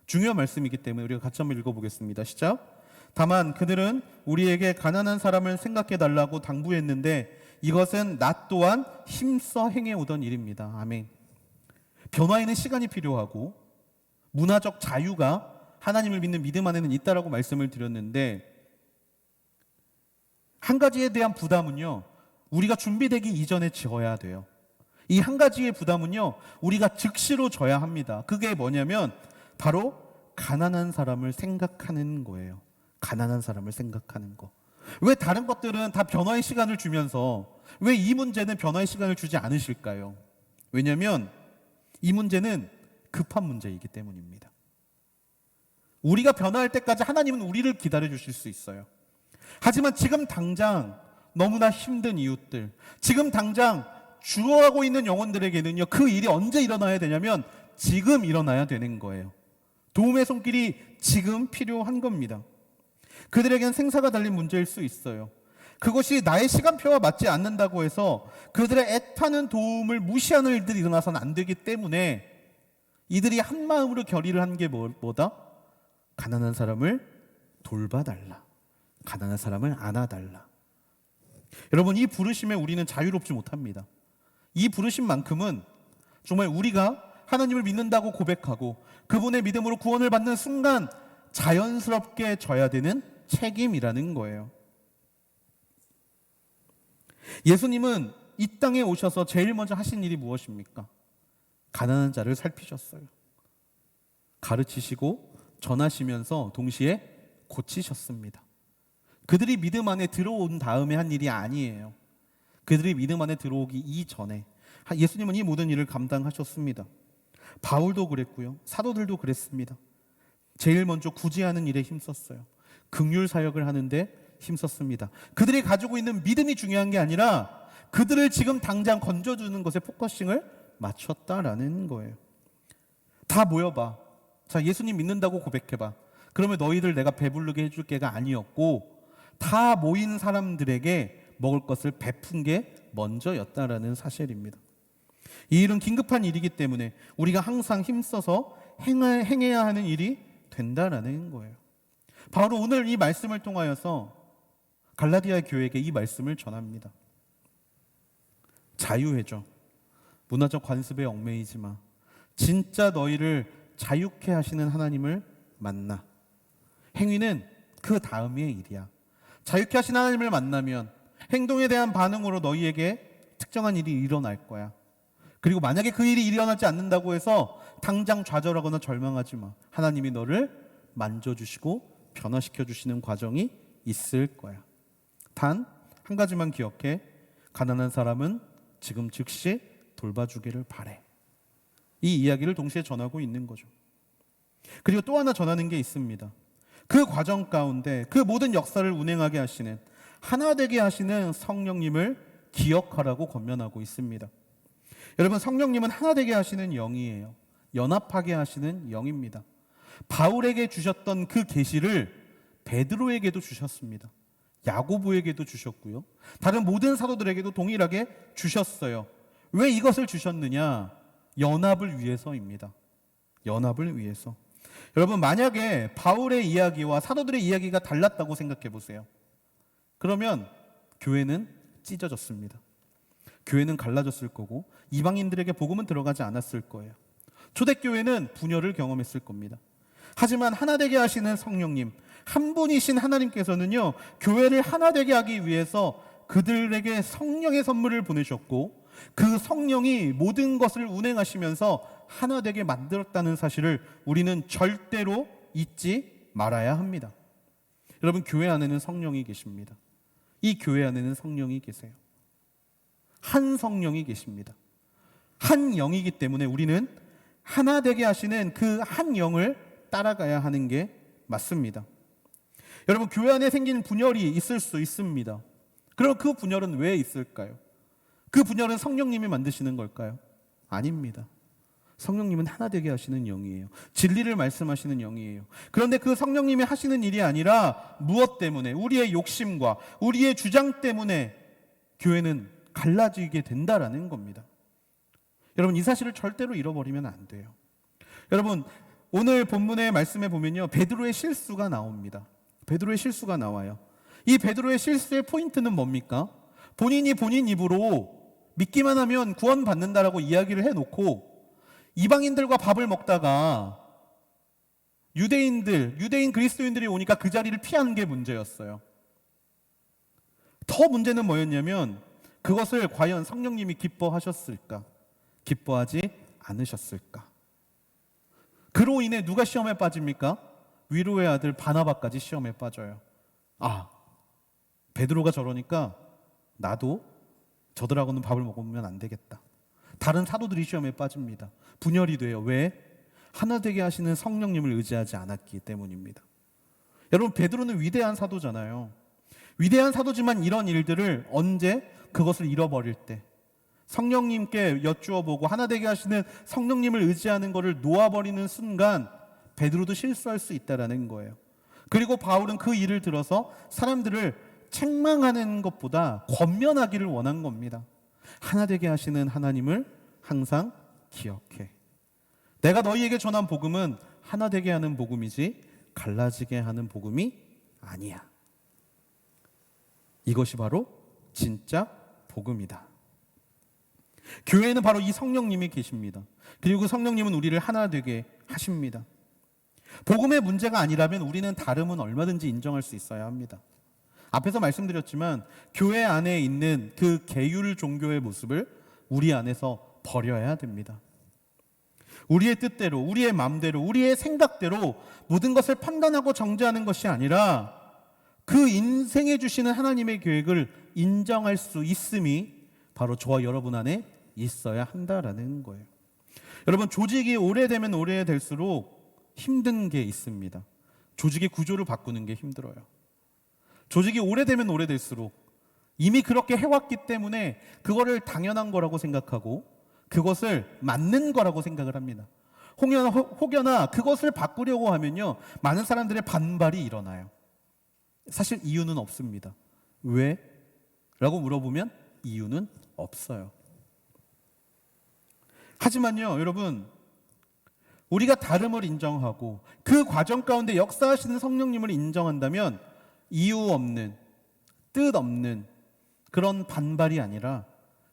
중요한 말씀이기 때문에 우리가 같이 한번 읽어보겠습니다. 시작. 다만 그들은 우리에게 가난한 사람을 생각해 달라고 당부했는데 이것은 나 또한 힘써 행해오던 일입니다. 아멘. 변화에는 시간이 필요하고 문화적 자유가 하나님을 믿는 믿음 안에는 있다라고 말씀을 드렸는데, 한 가지에 대한 부담은요, 우리가 준비되기 이전에 지어야 돼요. 이 한 가지의 부담은요, 우리가 즉시로 져야 합니다. 그게 뭐냐면 바로 가난한 사람을 생각하는 거예요. 가난한 사람을 생각하는 거. 왜 다른 것들은 다 변화의 시간을 주면서 왜 이 문제는 변화의 시간을 주지 않으실까요? 왜냐하면 이 문제는 급한 문제이기 때문입니다. 우리가 변화할 때까지 하나님은 우리를 기다려 주실 수 있어요. 하지만 지금 당장 너무나 힘든 이웃들, 지금 당장 죽어가고 있는 영혼들에게는요, 그 일이 언제 일어나야 되냐면 지금 일어나야 되는 거예요. 도움의 손길이 지금 필요한 겁니다. 그들에겐 생사가 달린 문제일 수 있어요. 그것이 나의 시간표와 맞지 않는다고 해서 그들의 애타는 도움을 무시하는 일들이 일어나서는 안 되기 때문에 이들이 한 마음으로 결의를 한 게 뭐다? 가난한 사람을 돌봐달라. 가난한 사람을 안아달라. 여러분, 이 부르심에 우리는 자유롭지 못합니다. 이 부르심만큼은 정말 우리가 하나님을 믿는다고 고백하고 그분의 믿음으로 구원을 받는 순간 자연스럽게 져야 되는 책임이라는 거예요. 예수님은 이 땅에 오셔서 제일 먼저 하신 일이 무엇입니까? 가난한 자를 살피셨어요. 가르치시고 전하시면서 동시에 고치셨습니다. 그들이 믿음 안에 들어온 다음에 한 일이 아니에요. 그들이 믿음 안에 들어오기 이전에 예수님은 이 모든 일을 감당하셨습니다. 바울도 그랬고요. 사도들도 그랬습니다. 제일 먼저 구제하는 일에 힘썼어요. 긍휼 사역을 하는데 힘썼습니다. 그들이 가지고 있는 믿음이 중요한 게 아니라 그들을 지금 당장 건져주는 것에 포커싱을 맞췄다라는 거예요. 다 모여봐. 자, 예수님 믿는다고 고백해봐. 그러면 너희들 내가 배부르게 해줄 게가 아니었고 다 모인 사람들에게 먹을 것을 베푼 게 먼저였다라는 사실입니다. 이 일은 긴급한 일이기 때문에 우리가 항상 힘써서 행해야 하는 일이 된다라는 거예요. 바로 오늘 이 말씀을 통하여서 갈라디아 교회에게 이 말씀을 전합니다. 자유해져. 문화적 관습에 얽매이지 마. 진짜 너희를 자유케 하시는 하나님을 만나. 행위는 그 다음의 일이야. 자유케 하신 하나님을 만나면 행동에 대한 반응으로 너희에게 특정한 일이 일어날 거야. 그리고 만약에 그 일이 일어나지 않는다고 해서 당장 좌절하거나 절망하지 마. 하나님이 너를 만져주시고 변화시켜주시는 과정이 있을 거야. 단 한 가지만 기억해. 가난한 사람은 지금 즉시 돌봐주기를 바래. 이 이야기를 동시에 전하고 있는 거죠. 그리고 또 하나 전하는 게 있습니다. 그 과정 가운데 그 모든 역사를 운행하게 하시는, 하나 되게 하시는 성령님을 기억하라고 권면하고 있습니다. 여러분, 성령님은 하나 되게 하시는 영이에요. 연합하게 하시는 영입니다. 바울에게 주셨던 그 계시를 베드로에게도 주셨습니다. 야고보에게도 주셨고요. 다른 모든 사도들에게도 동일하게 주셨어요. 왜 이것을 주셨느냐? 연합을 위해서입니다. 연합을 위해서. 여러분, 만약에 바울의 이야기와 사도들의 이야기가 달랐다고 생각해 보세요. 그러면 교회는 찢어졌습니다. 교회는 갈라졌을 거고 이방인들에게 복음은 들어가지 않았을 거예요. 초대교회는 분열을 경험했을 겁니다. 하지만 하나 되게 하시는 성령님, 한 분이신 하나님께서는요, 교회를 하나 되게 하기 위해서 그들에게 성령의 선물을 보내셨고 그 성령이 모든 것을 운행하시면서 하나 되게 만들었다는 사실을 우리는 절대로 잊지 말아야 합니다. 여러분, 교회 안에는 성령이 계십니다. 이 교회 안에는 성령이 계세요. 한 성령이 계십니다. 한 영이기 때문에 우리는 하나 되게 하시는 그 한 영을 따라가야 하는 게 맞습니다. 여러분, 교회 안에 생긴 분열이 있을 수 있습니다. 그럼 그 분열은 왜 있을까요? 그 분열은 성령님이 만드시는 걸까요? 아닙니다. 성령님은 하나 되게 하시는 영이에요. 진리를 말씀하시는 영이에요. 그런데 그 성령님이 하시는 일이 아니라 무엇 때문에? 우리의 욕심과 우리의 주장 때문에 교회는 갈라지게 된다라는 겁니다. 여러분, 이 사실을 절대로 잃어버리면 안 돼요. 여러분, 오늘 본문의 말씀에 보면요, 베드로의 실수가 나옵니다. 베드로의 실수가 나와요. 이 베드로의 실수의 포인트는 뭡니까? 본인이 본인 입으로 믿기만 하면 구원받는다라고 이야기를 해놓고 이방인들과 밥을 먹다가 유대인 그리스도인들이 오니까 그 자리를 피하는 게 문제였어요. 더 문제는 뭐였냐면 그것을 과연 성령님이 기뻐하셨을까? 기뻐하지 않으셨을까? 그로 인해 누가 시험에 빠집니까? 위로의 아들 바나바까지 시험에 빠져요. 아, 베드로가 저러니까 나도 저들하고는 밥을 먹으면 안 되겠다. 다른 사도들이 시험에 빠집니다. 분열이 돼요. 왜? 하나 되게 하시는 성령님을 의지하지 않았기 때문입니다. 여러분, 베드로는 위대한 사도잖아요. 위대한 사도지만 이런 일들을 언제 그것을 잃어버릴 때, 성령님께 여쭈어 보고 하나 되게 하시는 성령님을 의지하는 것을 놓아버리는 순간 베드로도 실수할 수 있다라는 거예요. 그리고 바울은 그 일을 들어서 사람들을 책망하는 것보다 권면하기를 원한 겁니다. 하나 되게 하시는 하나님을 항상 기억해. 내가 너희에게 전한 복음은 하나 되게 하는 복음이지 갈라지게 하는 복음이 아니야. 이것이 바로 진짜 복음이다. 교회에는 바로 이 성령님이 계십니다. 그리고 성령님은 우리를 하나 되게 하십니다. 복음의 문제가 아니라면 우리는 다름은 얼마든지 인정할 수 있어야 합니다. 앞에서 말씀드렸지만 교회 안에 있는 그 계율 종교의 모습을 우리 안에서 버려야 됩니다. 우리의 뜻대로, 우리의 마음대로, 우리의 생각대로 모든 것을 판단하고 정죄하는 것이 아니라 그 인생에 주시는 하나님의 계획을 인정할 수 있음이 바로 저와 여러분 안에 있어야 한다라는 거예요. 여러분, 조직이 오래되면 오래될수록 힘든 게 있습니다. 조직의 구조를 바꾸는 게 힘들어요. 조직이 오래되면 오래될수록 이미 그렇게 해왔기 때문에 그거를 당연한 거라고 생각하고 그것을 맞는 거라고 생각을 합니다. 혹여나 그것을 바꾸려고 하면요, 많은 사람들의 반발이 일어나요. 사실 이유는 없습니다. 왜? 라고 물어보면 이유는 없어요. 하지만요, 여러분, 우리가 다름을 인정하고 그 과정 가운데 역사하시는 성령님을 인정한다면 이유 없는, 뜻 없는 그런 반발이 아니라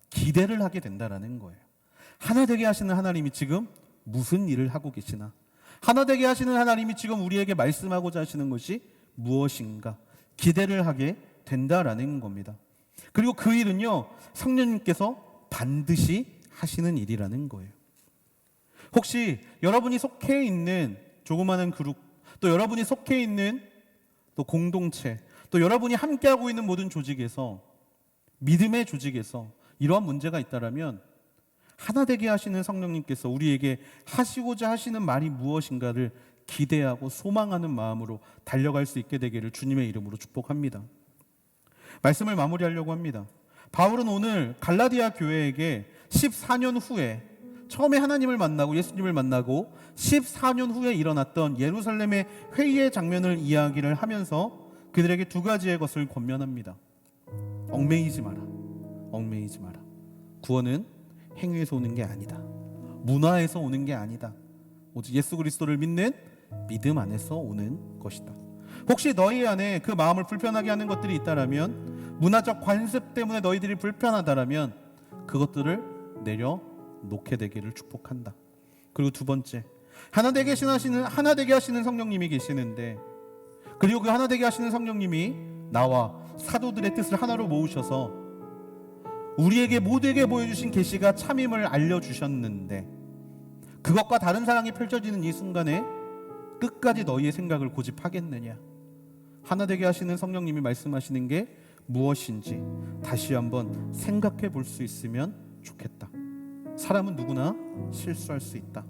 기대를 하게 된다라는 거예요. 하나 되게 하시는 하나님이 지금 무슨 일을 하고 계시나? 하나 되게 하시는 하나님이 지금 우리에게 말씀하고자 하시는 것이 무엇인가? 기대를 하게 된다라는 겁니다. 그리고 그 일은요, 성령님께서 반드시 하시는 일이라는 거예요. 혹시 여러분이 속해 있는 조그마한 그룹, 또 여러분이 속해 있는 또 공동체, 또 여러분이 함께하고 있는 모든 조직에서, 믿음의 조직에서 이러한 문제가 있다라면 하나 되게 하시는 성령님께서 우리에게 하시고자 하시는 말이 무엇인가를 기대하고 소망하는 마음으로 달려갈 수 있게 되기를 주님의 이름으로 축복합니다. 말씀을 마무리하려고 합니다. 바울은 오늘 갈라디아 교회에게 14년 후에, 처음에 하나님을 만나고 예수님을 만나고 14년 후에 일어났던 예루살렘의 회의의 장면을 이야기를 하면서 그들에게 두 가지의 것을 권면합니다. 얽매이지 마라. 얽매이지 마라. 구원은 행위에서 오는 게 아니다. 문화에서 오는 게 아니다. 오직 예수 그리스도를 믿는 믿음 안에서 오는 것이다. 혹시 너희 안에 그 마음을 불편하게 하는 것들이 있다라면, 문화적 관습 때문에 너희들이 불편하다라면 그것들을 내려놓게 되기를 축복한다. 그리고 두 번째, 하나 되게 하시는 성령님이 계시는데, 그리고 그 하나 되게 하시는 성령님이 나와 사도들의 뜻을 하나로 모으셔서 우리에게 모두에게 보여주신 계시가 참임을 알려주셨는데, 그것과 다른 상황이 펼쳐지는 이 순간에 끝까지 너희의 생각을 고집하겠느냐? 하나 되게 하시는 성령님이 말씀하시는 게 무엇인지 다시 한번 생각해 볼 수 있으면 좋겠다. 사람은 누구나 실수할 수 있다.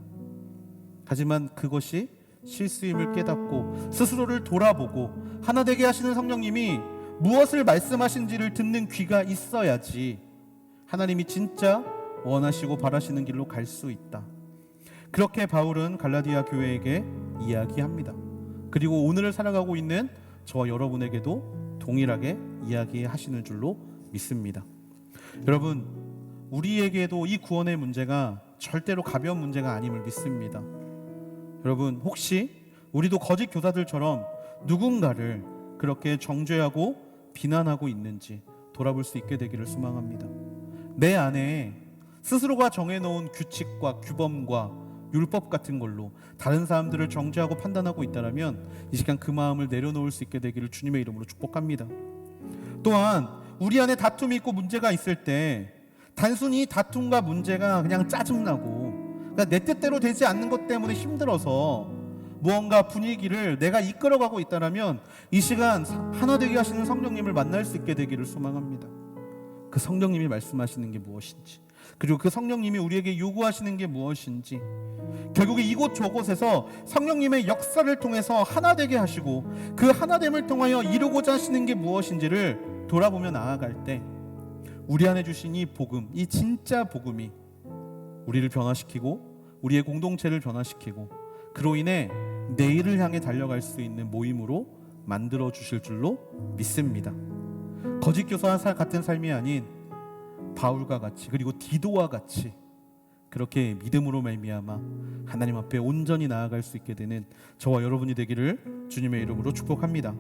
하지만 그것이 실수임을 깨닫고 스스로를 돌아보고 하나 되게 하시는 성령님이 무엇을 말씀하신지를 듣는 귀가 있어야지 하나님이 진짜 원하시고 바라시는 길로 갈 수 있다. 그렇게 바울은 갈라디아 교회에게 이야기합니다. 그리고 오늘을 살아가고 있는 저와 여러분에게도 동일하게 이야기하시는 줄로 믿습니다. 여러분, 우리에게도 이 구원의 문제가 절대로 가벼운 문제가 아님을 믿습니다. 여러분, 혹시 우리도 거짓 교사들처럼 누군가를 그렇게 정죄하고 비난하고 있는지 돌아볼 수 있게 되기를 소망합니다. 내 안에 스스로가 정해놓은 규칙과 규범과 율법 같은 걸로 다른 사람들을 정죄하고 판단하고 있다면 이 시간 그 마음을 내려놓을 수 있게 되기를 주님의 이름으로 축복합니다. 또한 우리 안에 다툼이 있고 문제가 있을 때 단순히 다툼과 문제가 그냥 짜증나고 그러니까 내 뜻대로 되지 않는 것 때문에 힘들어서 무언가 분위기를 내가 이끌어가고 있다면 이 시간 하나 되게 하시는 성령님을 만날 수 있게 되기를 소망합니다. 그 성령님이 말씀하시는 게 무엇인지, 그리고 그 성령님이 우리에게 요구하시는 게 무엇인지, 결국에 이곳 저곳에서 성령님의 역사를 통해서 하나 되게 하시고 그 하나됨을 통하여 이루고자 하시는 게 무엇인지를 돌아보며 나아갈 때 우리 안에 주신 이 복음, 이 진짜 복음이 우리를 변화시키고 우리의 공동체를 변화시키고 그로 인해 내일을 향해 달려갈 수 있는 모임으로 만들어 주실 줄로 믿습니다. 거짓 교사와 같은 삶이 아닌 바울과 같이, 그리고 디도와 같이 그렇게 믿음으로 말미암아 하나님 앞에 온전히 나아갈 수 있게 되는 저와 여러분이 되기를 주님의 이름으로 축복합니다.